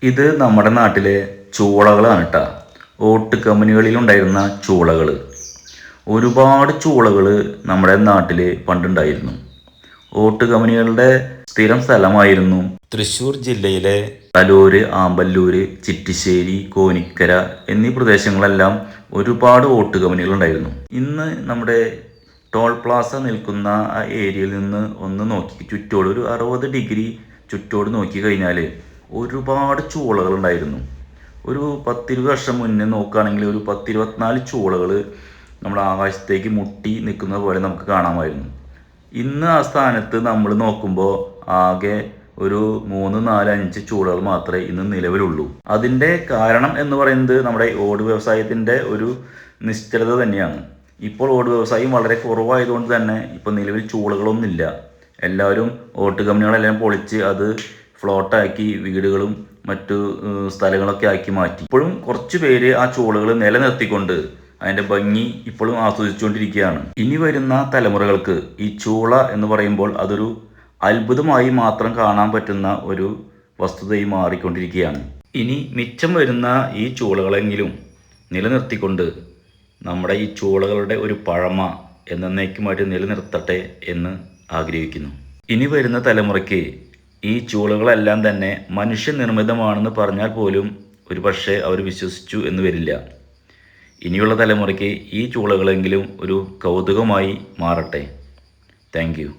ഇത് നമ്മുടെ നാട്ടിലെ ചൂളകളാണ് കേട്ടോ. ഓട്ട് കമ്പനികളിലുണ്ടായിരുന്ന ചൂളകൾ. ഒരുപാട് ചൂളകൾ നമ്മുടെ നാട്ടിൽ പണ്ടുണ്ടായിരുന്നു. ഓട്ട് കമ്പനികളുടെ സ്ഥിരം സ്ഥലമായിരുന്നു തൃശ്ശൂർ ജില്ലയിലെ തലൂര്, ആമ്പല്ലൂര്, ചിറ്റിശ്ശേരി, കോനിക്കര എന്നീ പ്രദേശങ്ങളെല്ലാം ഒരുപാട് ഓട്ട് കമ്പനികളുണ്ടായിരുന്നു. ഇന്ന് നമ്മുടെ ടോൾ പ്ലാസ നിൽക്കുന്ന ആ ഏരിയയിൽ നിന്ന് ഒന്ന് നോക്കി ചുറ്റോട് ഒരു 60 ഡിഗ്രി ചുറ്റോട് നോക്കി കഴിഞ്ഞാൽ ഒരുപാട് ചൂളകളുണ്ടായിരുന്നു. ഒരു 10-20 വർഷം മുന്നേ നോക്കുകയാണെങ്കിൽ ഒരു 10-24 ചൂളകൾ നമ്മുടെ ആകാശത്തേക്ക് മുട്ടി നിൽക്കുന്നത് പോലെ നമുക്ക് കാണാമായിരുന്നു. ഇന്ന് ആ സ്ഥാനത്ത് നമ്മൾ നോക്കുമ്പോൾ ആകെ ഒരു 3-4-5 ചൂളകൾ മാത്രമേ ഇന്ന് നിലവിലുള്ളൂ. അതിൻ്റെ കാരണം എന്ന് പറയുന്നത് നമ്മുടെ ഓട് വ്യവസായത്തിൻ്റെ ഒരു നിശ്ചലത തന്നെയാണ്. ഇപ്പോൾ ഓട് വ്യവസായം വളരെ കുറവായതുകൊണ്ട് തന്നെ ഇപ്പോൾ നിലവിൽ ചൂളകളൊന്നുമില്ല. എല്ലാവരും ഓട്ട് കമ്പനികളെല്ലാം പൊളിച്ച് അത് ഫ്ലോട്ടാക്കി വീടുകളും മറ്റു സ്ഥലങ്ങളൊക്കെ ആക്കി മാറ്റി. ഇപ്പോഴും കുറച്ച് പേര് ആ ചൂളകൾ നിലനിർത്തിക്കൊണ്ട് അതിൻ്റെ ഭംഗി ഇപ്പോഴും ആസ്വദിച്ചുകൊണ്ടിരിക്കുകയാണ്. ഇനി വരുന്ന തലമുറകൾക്ക് ഈ ചൂള എന്ന് പറയുമ്പോൾ അതൊരു അത്ഭുതമായി മാത്രം കാണാൻ പറ്റുന്ന ഒരു വസ്തുതയായി മാറിക്കൊണ്ടിരിക്കുകയാണ്. ഇനി മിച്ചം വരുന്ന ഈ ചൂളകളെങ്കിലും നിലനിർത്തിക്കൊണ്ട് നമ്മുടെ ഈ ചൂളകളുടെ ഒരു പഴമ എന്നേക്കുമായിട്ട് നിലനിർത്തട്ടെ എന്ന് ആഗ്രഹിക്കുന്നു. ഇനി വരുന്ന തലമുറയ്ക്ക് ഈ ചൂളകളെല്ലാം തന്നെ മനുഷ്യനിർമ്മിതമാണെന്ന് പറഞ്ഞാൽ പോലും ഒരു പക്ഷേ അവർ വിശ്വസിച്ചു എന്ന് വരില്ല. ഇനിയുള്ള തലമുറയ്ക്ക് ഈ ചൂളകളെങ്കിലും ഒരു കൗതുകമായി മാറട്ടെ. Thank you.